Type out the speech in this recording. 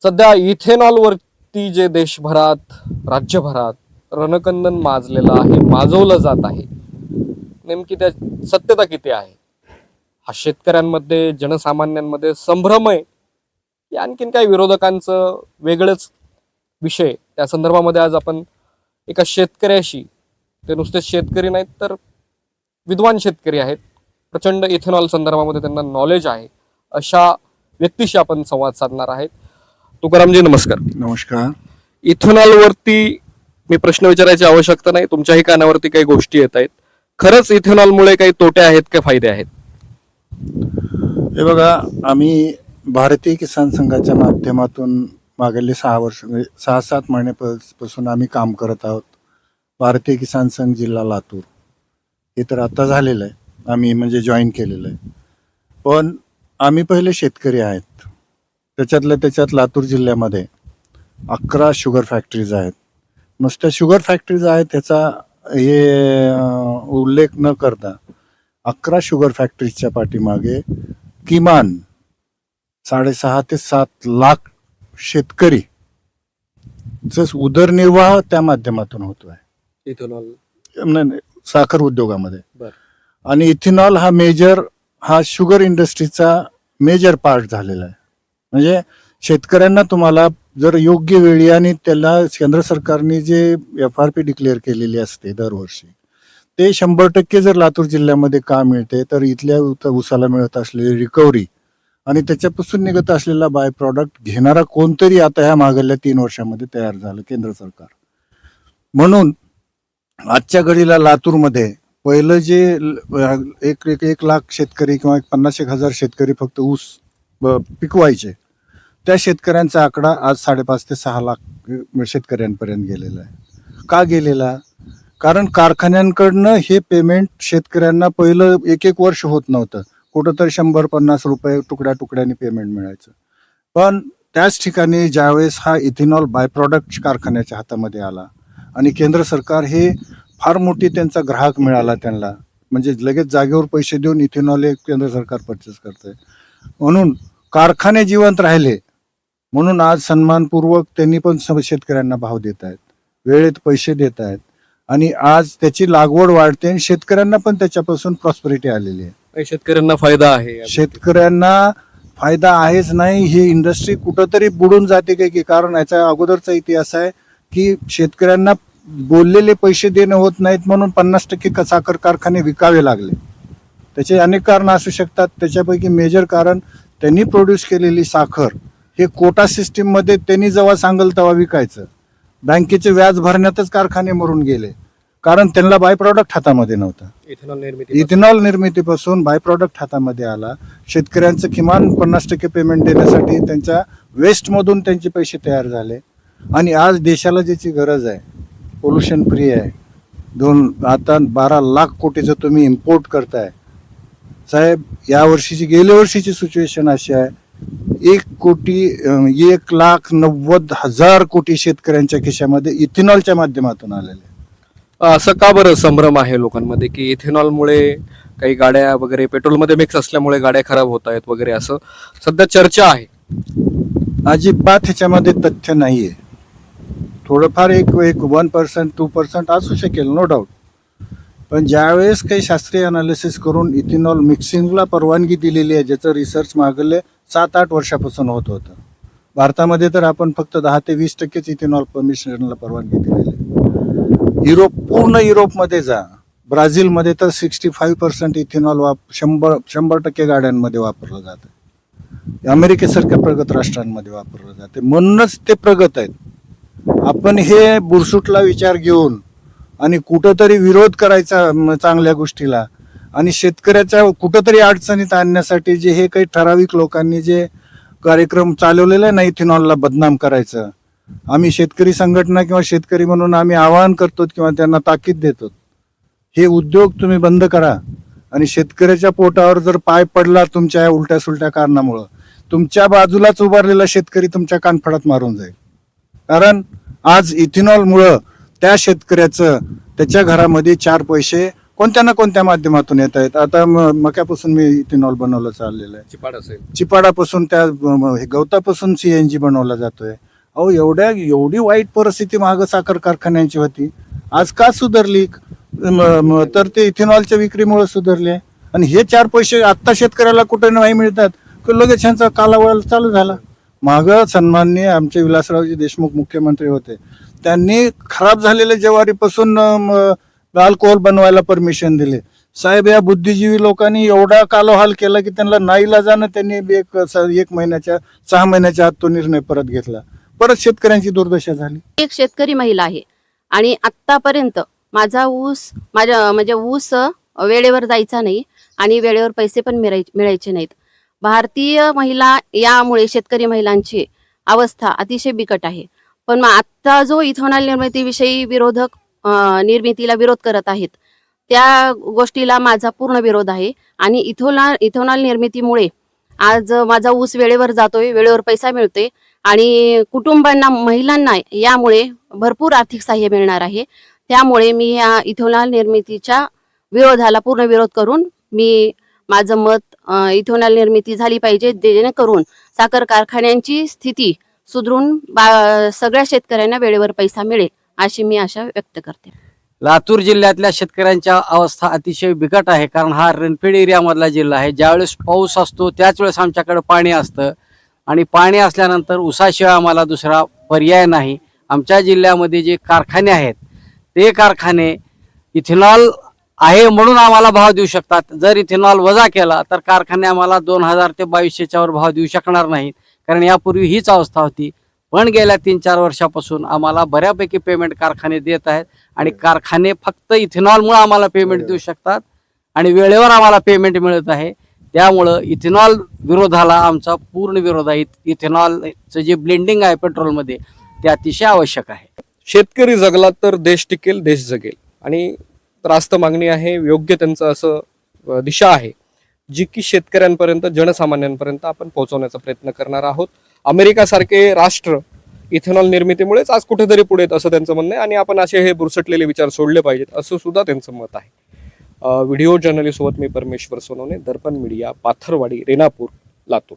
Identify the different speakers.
Speaker 1: सध्या इथेनॉलवरती जे देशभरात राज्यभरात रणकंदन माजलेलं आहे, माजवलं जात आहे, नेमकी त्या सत्यता किती आहे? हा शेतकऱ्यांमध्ये जनसामान्यांमध्ये संभ्रम आहे की आणखीन काही विरोधकांचं वेगळंच विषय? त्या संदर्भामध्ये आज आपण एका शेतकऱ्याशी, ते नुसते शेतकरी नाहीत तर विद्वान शेतकरी आहेत, प्रचंड इथेनॉल संदर्भामध्ये त्यांना नॉलेज आहे, अशा व्यक्तीशी आपण संवाद साधणार आहेत. तुकारामजी नमस्कार.
Speaker 2: नमस्कार.
Speaker 1: इथेनॉलवरती मी प्रश्न विचारायची आवश्यकता नाही, तुमच्याही कानावरती काही गोष्टी येत आहेत. खरंच इथेनॉलमुळे काही तोटे आहेत का फायदे आहेत?
Speaker 2: हे बघा, आम्ही भारतीय किसान संघाच्या माध्यमातून मागील 6 वर्ष म्हणजे 6-7 महिन्यापासून आम्ही काम करत आहोत. भारतीय किसान संघ जिल्हा लातूर हे तर आता झालेलं आहे, आम्ही म्हणजे जॉईन केलेलं आहे. पण आम्ही पहिले शेतकरी आहेत. त्याच्यात लातूर जिल्ह्यामध्ये 11 शुगर फॅक्टरीज आहेत. नुसत्या शुगर फॅक्टरीज आहेत त्याचा उल्लेख न करता 11 शुगर फॅक्टरीजच्या पाठीमागे किमान 6.5 ते 7 लाख शेतकरी उदरनिर्वाह त्या माध्यमातून होतो आहे.
Speaker 1: इथेनॉल
Speaker 2: साखर उद्योगामध्ये.
Speaker 1: बरं.
Speaker 2: आणि इथेनॉल हा शुगर इंडस्ट्रीचा मेजर पार्ट झालेला आहे. म्हणजे शेतकऱ्यांना तुम्हाला जर योग्य वेळी आणि त्याला केंद्र सरकारने जे FRP डिक्लेअर केलेली असते दरवर्षी, ते 100% जर लातूर जिल्ह्यामध्ये का मिळते तर इथल्या ऊसाला मिळत असलेली रिकव्हरी आणि त्याच्यापासून निघत असलेला बाय प्रॉडक्ट घेणारा कोणतरी आता ह्या मागल्या 3 वर्षामध्ये तयार झालं, केंद्र सरकार. म्हणून आजच्या घडीला लातूरमध्ये पहिलं जे 1 लाख शेतकरी किंवा 50,000 शेतकरी फक्त ऊस पिकवायचे, त्या शेतकऱ्यांचा आकडा आज 5.5 ते 6 लाख शेतकऱ्यांपर्यंत गेलेला आहे. का गेलेला? कारण कारखान्यांकडनं हे पेमेंट शेतकऱ्यांना पहिलं 1 वर्ष होत नव्हतं. कुठंतरी 100-50 रुपये तुकड्याने पेमेंट मिळायचं. पण त्याच ठिकाणी ज्यावेळेस हा इथेनॉल बाय प्रॉडक्ट कारखान्याच्या हातामध्ये आला आणि केंद्र सरकार हे फार मोठी त्यांचा ग्राहक मिळाला त्यांना, म्हणजे लगेच जागेवर पैसे देऊन इथेनॉल हे केंद्र सरकार परचेस करतंय, म्हणून कारखाने जिवंत राहिले. म्हणून आज सन्मानपूर्वक त्यांनी पण शेतकऱ्यांना भाव देत आहेत, वेळेत पैसे देत आहेत आणि आज त्याची लागवड वाढते आणि शेतकऱ्यांना पण त्याच्यापासून प्रॉस्पेरिटी आलेली आहे.
Speaker 1: शेतकऱ्यांना फायदा आहे.
Speaker 2: शेतकऱ्यांना फायदा आहेच नाही, ही इंडस्ट्री कुठंतरी बुडून जाते की कारण याचा अगोदरचा इतिहास आहे की शेतकऱ्यांना बोललेले पैसे देणं होत नाहीत म्हणून 50% साखर कारखाने विकावे लागले. त्याचे अनेक कारण असू शकतात. त्याच्यापैकी मेजर कारण त्यांनी प्रोड्यूस केलेली साखर हे कोटा सिस्टीम मध्ये त्यांनी जेव्हा सांगल तेव्हा विकायचं. बँकेचे व्याज भरण्यातच कारखाने मरून गेले कारण त्यांना बाय प्रॉडक्ट हातामध्ये नव्हता. इथेनॉल निर्मितीपासून बाय प्रॉडक्ट हातामध्ये आला. शेतकऱ्यांचं किमान 50% पेमेंट देण्यासाठी त्यांच्या वेस्टमधून त्यांचे पैसे तयार झाले आणि आज देशाला ज्याची गरज आहे, पोल्युशन फ्री आहे, आता 12 लाख कोटीचं तुम्ही इम्पोर्ट करताय साहेब. गेल्या वर्षीची सिच्युएशन अशी आहे, 1,90,000 कोटी शेतकऱ्यांच्या खिशामध्ये इथेनॉलच्या माध्यमातून आलेले.
Speaker 1: असं का बरं संभ्रम आहे लोकांमध्ये की इथेनॉलमुळे काही गाड्या वगैरे पेट्रोलमध्ये मिक्स असल्यामुळे गाड्या खराब होत आहेत वगैरे, असं सध्या चर्चा आहे?
Speaker 2: अजिबात ह्याच्यामध्ये तथ्य नाहीये. थोडंफार एक 1% 2% असू शकेल, नो डाऊट. पण ज्यावेळेस काही शास्त्रीय अनालिसिस करून इथेनॉल मिक्सिंगला परवानगी दिलेली आहे, ज्याचं रिसर्च मागले 7-8 वर्षापासून होत होतं. भारतामध्ये तर आपण फक्त 10 ते 20% इथेनॉल मिश्रणला परवानगी दिलेली आहे. पूर्ण युरोपमध्ये जा, ब्राझीलमध्ये तर 65% इथेनॉल 100% गाड्यांमध्ये वापरलं जातं. अमेरिकेसारख्या प्रगत राष्ट्रांमध्ये वापरलं जाते, म्हणूनच ते प्रगत आहेत. आपण हे बुरसुटला विचार घेऊन आणि कुठंतरी विरोध करायचा चांगल्या गोष्टीला आणि शेतकऱ्याच्या कुठंतरी अडचणीत आणण्यासाठी जे हे काही ठराविक लोकांनी जे कार्यक्रम चालवलेला आहे ना, इथेनॉलला बदनाम करायचं, आम्ही शेतकरी संघटना किंवा शेतकरी म्हणून आम्ही आवाहन करतो किंवा त्यांना ताकीद देतो, हे उद्योग तुम्ही बंद करा. आणि शेतकऱ्याच्या पोटावर जर पाय पडला तुमच्या उलट्या सुलट्या कारणामुळं, तुमच्या बाजूलाच उभारलेला शेतकरी तुमच्या कानफडात मारून जाईल. कारण आज इथेनॉलमुळं त्या शेतकऱ्याचं त्याच्या घरामध्ये 4 पैसे कोणत्या ना कोणत्या माध्यमातून येत आहेत. आता मक्यापासून मी इथेनॉल बनवलं चाललेलं आहे.
Speaker 1: चिपाड असेल,
Speaker 2: चिपाडापासून त्या हे गवतापासून CNG बनवला जातोय. अहो एवढी वाईट परिस्थिती मागं साखर कारखान्यांची होती, आज का सुधारली? तर ते इथेनॉलच्या विक्रीमुळे सुधारले. आणि हे 4 पैसे आत्ता शेतकऱ्याला कुठे नाही मिळतात की लगेच ह्यांचा कालावधी चालू झाला. मागं सन्माननीय आमचे विलासरावजी देशमुख मुख्यमंत्री होते, त्यांनी खराब झालेल्या ज्वारीपासून अल्कोहोल बनवायला परमिशन दिले. साहेब, या बुद्धिजीवी लोकांनी एवढा कालोहाल केला की त्यांना नाईलाजानं त्यांनी एक महिन्याच्या 6 महिन्याच्या आत तो निर्णय परत घेतला. परत शेतकऱ्यांची दुर्दशा झाली.
Speaker 3: एक शेतकरी महिला आहे आणि आतापर्यंत माझा ऊस म्हणजे ऊस वेळेवर जायचा नाही आणि वेळेवर पैसे पण मिळायचे नाहीत. भारतीय महिला यामुळे शेतकरी महिलांची अवस्था अतिशय बिकट आहे. पण मग आता जो इथेनॉल निर्मितीविषयी विरोधक निर्मितीला विरोध करत आहेत त्या गोष्टीला माझा पूर्ण विरोध आहे. आणि इथेनॉल निर्मितीमुळे आज माझा ऊस वेळेवर जातोय, वेळेवर पैसा मिळतोय आणि कुटुंबांना, महिलांना यामुळे भरपूर आर्थिक सहाय्य मिळणार आहे. त्यामुळे मी या इथेनॉल निर्मितीच्या विरोधाला पूर्ण विरोध करून मी माझं मत इथेनॉल निर्मिती झाली पाहिजे, जेणेकरून साखर कारखान्यांची स्थिती सुधरून सगळ्या शेतकऱ्यांना वेळेवर पैसा मिळेल अशी मी आशा व्यक्त करते.
Speaker 4: लातूर जिल्ह्यातल्या शेतकऱ्यांच्या अवस्था अतिशय बिकट आहे, कारण हा रनफेड एरियामधला जिल्हा आहे. ज्यावेळेस पाऊस असतो त्याच वेळेस आमच्याकडे पाणी असतं आणि पाणी असल्यानंतर ऊसाशिवाय आम्हाला दुसरा पर्याय नाही. आमच्या जिल्ह्यामध्ये जे कारखाने आहेत ते कारखाने इथेनॉल आहे म्हणून आम्हाला भाव देऊ शकतात. जर इथेनॉल वजा केला तर कारखाने आम्हाला 2000 ते 2200च्या वर भाव देऊ शकणार नाहीत, कारण यापूर्वी हीच अवस्था होती. पण गेल्या 3-4 वर्षापासून आम्हाला बऱ्यापैकी पेमेंट कारखाने देत आहेत आणि कारखाने फक्त इथेनॉलमुळे आम्हाला पेमेंट देऊ शकतात आणि वेळेवर आम्हाला पेमेंट मिळत आहे. त्यामुळं इथेनॉल विरोधाला आमचा पूर्ण विरोध आहे. इथेनॉलचं जे ब्लेंडिंग आहे पेट्रोलमध्ये ते अतिशय आवश्यक आहे.
Speaker 1: शेतकरी जगला तर देश टिकेल, देश जगेल. आणि रास्त मागणी आहे, योग्य त्यांचं असं दिशा आहे जी की शेतकऱ्यांपर्यंत, जनसामान्यांपर्यंत आपण पोहोचवण्याचा प्रयत्न करणार आहोत. अमेरिकासारखे राष्ट्र इथेनॉल निर्मितीमुळेच आज कुठेतरी पुढे आहेत असं त्यांचं म्हणणं आहे आणि आपण असे हे बुरसटलेले विचार सोडले पाहिजेत असं सुद्धा त्यांचं मत आहे. व्हिडिओ जर्नलिस्ट सोबत मी परमेश्वर सोनवणे, दर्पण मीडिया, पाथरवाडी, रेणापूर, लातूर.